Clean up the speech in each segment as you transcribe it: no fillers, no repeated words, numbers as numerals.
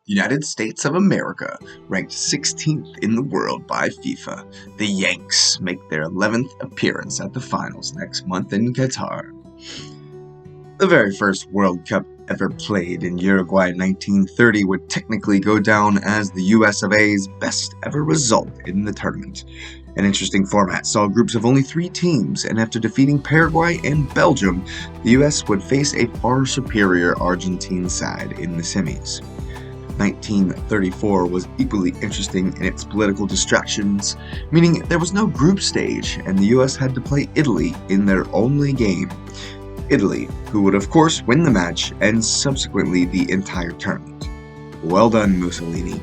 United States of America, ranked 16th in the world by FIFA, the Yanks make their 11th appearance at the finals next month in Qatar. The very first World Cup ever played in Uruguay in 1930 would technically go down as the US of A's best ever result in the tournament. An interesting format saw groups of only 3 teams, and after defeating Paraguay and Belgium, the US would face a far superior Argentine side in the semis. 1934 was equally interesting in its political distractions, meaning there was no group stage and the US had to play Italy in their only game. Italy, who would of course win the match and subsequently the entire tournament. Well done, Mussolini.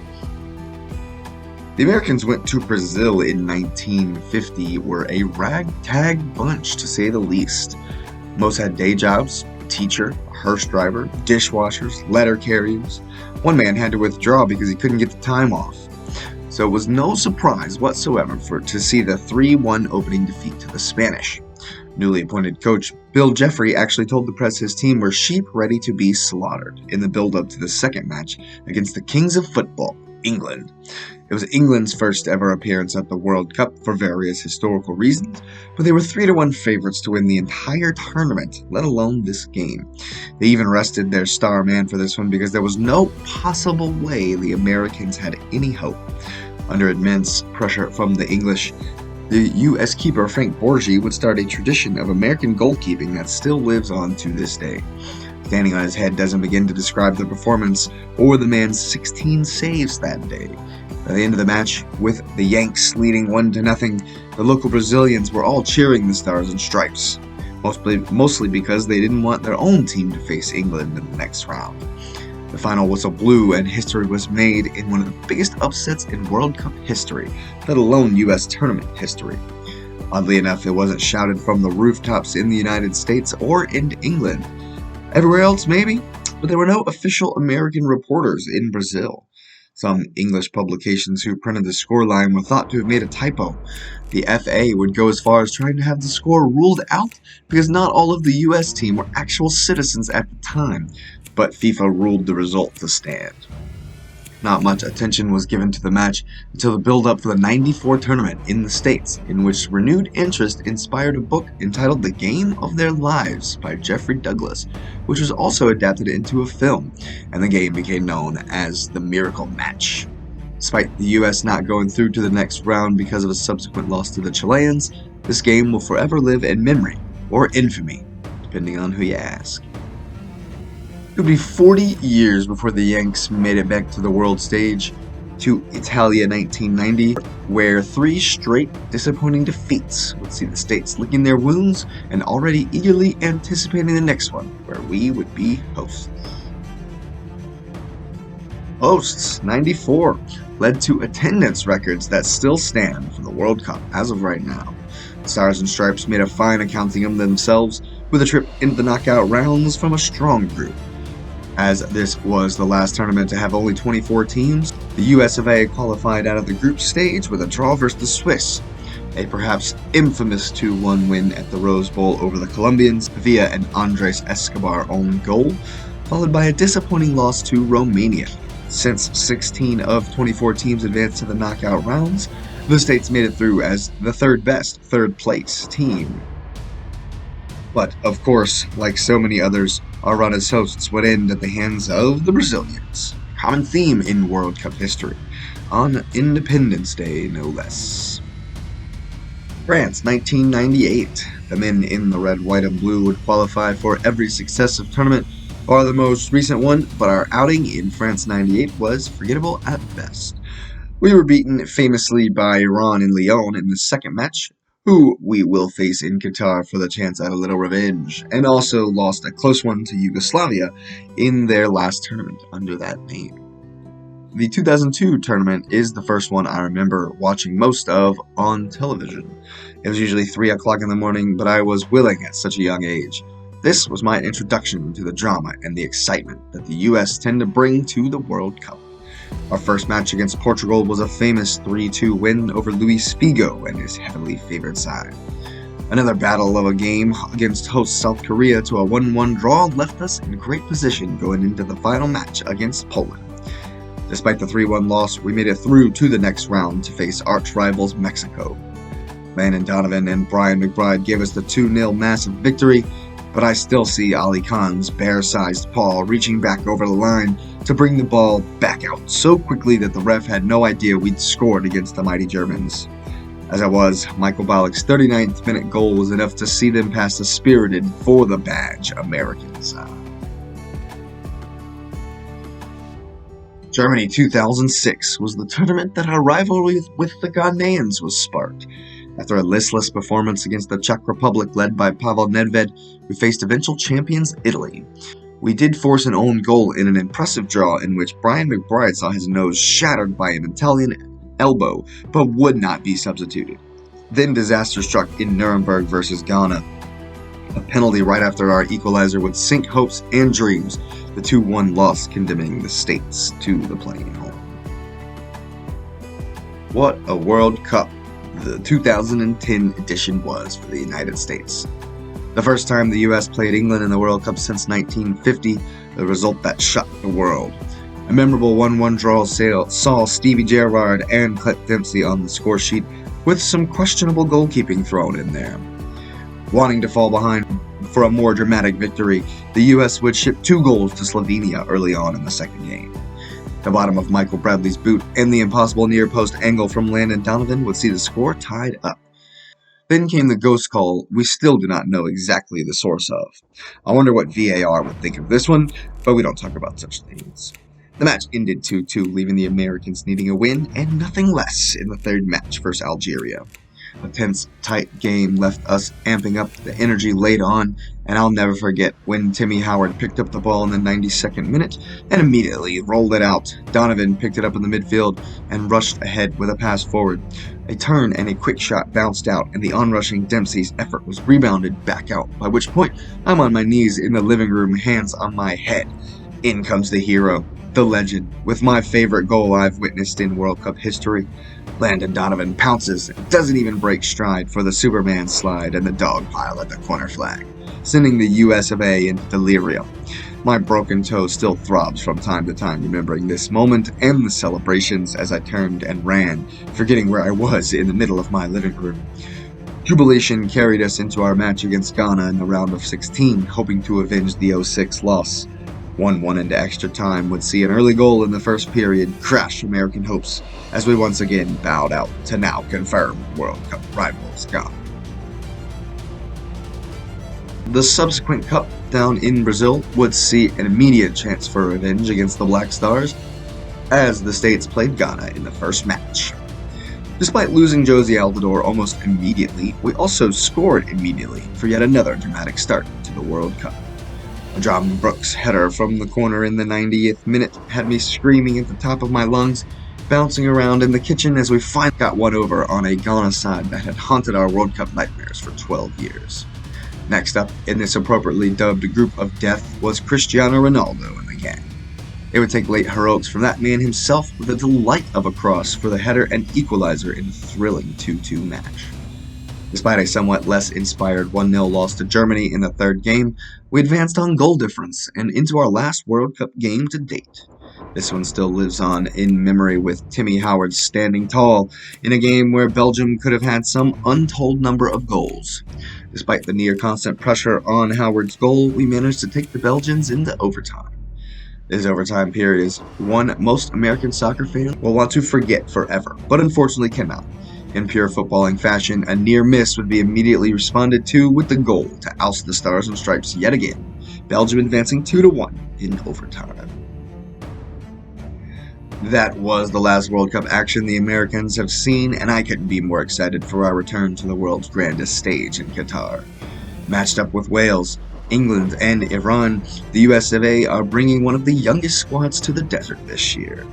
The Americans went to Brazil in 1950, were a ragtag bunch to say the least. Most had day jobs, a teacher, a hearse driver, dishwashers, letter carriers. One man had to withdraw because he couldn't get the time off. So it was no surprise whatsoever to see the 3-1 opening defeat to the Spanish. Newly appointed coach Bill Jeffrey actually told the press his team were sheep ready to be slaughtered in the build-up to the second match against the kings of football, England. It was England's first ever appearance at the World Cup for various historical reasons, but they were 3-1 favorites to win the entire tournament, let alone this game. They even rested their star man for this one because there was no possible way the Americans had any hope. Under immense pressure from the English, the U.S. keeper Frank Borgie would start a tradition of American goalkeeping that still lives on to this day. Standing on his head doesn't begin to describe the performance or the man's 16 saves that day. By the end of the match, with the Yanks leading 1-0, the local Brazilians were all cheering the Stars and Stripes, mostly because they didn't want their own team to face England in the next round. The final whistle blew and history was made in one of the biggest upsets in World Cup history, let alone U.S. tournament history. Oddly enough, it wasn't shouted from the rooftops in the United States or in England. Everywhere else, maybe, but there were no official American reporters in Brazil. Some English publications who printed the scoreline were thought to have made a typo. The FA would go as far as trying to have the score ruled out because not all of the US team were actual citizens at the time, but FIFA ruled the result to stand. Not much attention was given to the match until the build-up for the '94 tournament in the States, in which renewed interest inspired a book entitled The Game of Their Lives by Jeffrey Douglas, which was also adapted into a film, and the game became known as the Miracle Match. Despite the US not going through to the next round because of a subsequent loss to the Chileans, this game will forever live in memory, or infamy, depending on who you ask. It would be 40 years before the Yanks made it back to the world stage, to Italia 1990, where 3 straight disappointing defeats would see the States licking their wounds and already eagerly anticipating the next one, where we would be hosts. Hosts 94 led to attendance records that still stand for the World Cup as of right now. Stars and Stripes made a fine accounting of themselves with a trip into the knockout rounds from a strong group. As this was the last tournament to have only 24 teams, the US of A qualified out of the group stage with a draw versus the Swiss, a perhaps infamous 2-1 win at the Rose Bowl over the Colombians via an Andres Escobar own goal, followed by a disappointing loss to Romania. Since 16 of 24 teams advanced to the knockout rounds, the States made it through as the third place team. But, of course, like so many others, our run as hosts would end at the hands of the Brazilians. A common theme in World Cup history, on Independence Day no less. France, 1998. The men in the red, white, and blue would qualify for every successive tournament, or the most recent one, but our outing in France 98 was forgettable at best. We were beaten famously by Iran in Lyon in the second match, who we will face in Qatar for the chance at a little revenge, and also lost a close one to Yugoslavia in their last tournament under that name. The 2002 tournament is the first one I remember watching most of on television. It was usually 3 o'clock in the morning, but I was willing at such a young age. This was my introduction to the drama and the excitement that the US tend to bring to the World Cup. Our first match against Portugal was a famous 3-2 win over Luis Figo and his heavily favored side. Another battle of a game against host South Korea to a 1-1 draw left us in great position going into the final match against Poland. Despite the 3-1 loss, we made it through to the next round to face arch-rivals Mexico. Landon Donovan and Brian McBride gave us the 2-0 massive victory, but I still see Ali Khan's bear-sized paw reaching back over the line to bring the ball back out so quickly that the ref had no idea we'd scored against the mighty Germans. As it was, Michael Ballack's 39th minute goal was enough to see them past the spirited for the badge Americans. Germany 2006 was the tournament that our rivalry with the Ghanaians was sparked. After a listless performance against the Czech Republic led by Pavel Nedved, we faced eventual champions Italy. We did force an own goal in an impressive draw in which Brian McBride saw his nose shattered by an Italian elbow, but would not be substituted. Then disaster struck in Nuremberg versus Ghana. A penalty right after our equalizer would sink hopes and dreams, the 2-1 loss condemning the States to the playing home. What a World Cup the 2010 edition was for the United States. The first time the US played England in the World Cup since 1950, the result that shocked the world. A memorable 1-1 draw saw Stevie Gerrard and Clint Dempsey on the score sheet, with some questionable goalkeeping thrown in there. Wanting to fall behind for a more dramatic victory, the US would ship 2 goals to Slovenia early on in the second game. The bottom of Michael Bradley's boot and the impossible near-post angle from Landon Donovan would see the score tied up. Then came the ghost call we still do not know exactly the source of. I wonder what VAR would think of this one, but we don't talk about such things. The match ended 2-2, leaving the Americans needing a win and nothing less in the third match versus Algeria. A tense, tight game left us amping up the energy late on, and I'll never forget when Timmy Howard picked up the ball in the 92nd minute and immediately rolled it out. Donovan picked it up in the midfield and rushed ahead with a pass forward. A turn and a quick shot bounced out, and the onrushing Dempsey's effort was rebounded back out, by which point I'm on my knees in the living room, hands on my head. In comes the hero, the legend, with my favorite goal I've witnessed in World Cup history. Landon Donovan pounces and doesn't even break stride for the Superman slide and the dog pile at the corner flag, sending the US of A into delirium. My broken toe still throbs from time to time remembering this moment and the celebrations as I turned and ran, forgetting where I was in the middle of my living room. Jubilation carried us into our match against Ghana in the round of 16, hoping to avenge the 06 loss. 1-1 into extra time would see an early goal in the first period crash American hopes as we once again bowed out to now confirmed World Cup rivals Ghana. The subsequent cup down in Brazil would see an immediate chance for revenge against the Black Stars as the States played Ghana in the first match. Despite losing Josie Altidore almost immediately, we also scored immediately for yet another dramatic start to the World Cup. A John Brooks header from the corner in the 90th minute had me screaming at the top of my lungs, bouncing around in the kitchen as we finally got one over on a Ghana side that had haunted our World Cup nightmares for 12 years. Next up in this appropriately dubbed group of death was Cristiano Ronaldo and the gang. It would take late heroics from that man himself with the delight of a cross for the header and equalizer in a thrilling 2-2 match. Despite a somewhat less inspired 1-0 loss to Germany in the third game, we advanced on goal difference and into our last World Cup game to date. This one still lives on in memory with Timmy Howard standing tall in a game where Belgium could have had some untold number of goals. Despite the near constant pressure on Howard's goal, we managed to take the Belgians into overtime. This overtime period is one most American soccer fans will want to forget forever, but unfortunately cannot. In pure footballing fashion, a near miss would be immediately responded to with the goal to oust the Stars and Stripes yet again, Belgium advancing 2-1 in overtime. That was the last World Cup action the Americans have seen, and I couldn't be more excited for our return to the world's grandest stage in Qatar. Matched up with Wales, England, and Iran, the US of A are bringing one of the youngest squads to the desert this year.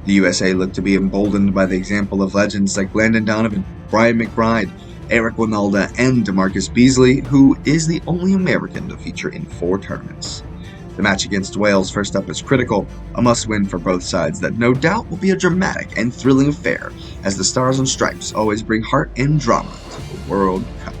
The USA look to be emboldened by the example of legends like Landon Donovan, Brian McBride, Eric Winalda, and DeMarcus Beasley, who is the only American to feature in 4 tournaments. The match against Wales first up is critical, a must-win for both sides that no doubt will be a dramatic and thrilling affair, as the Stars and Stripes always bring heart and drama to the World Cup.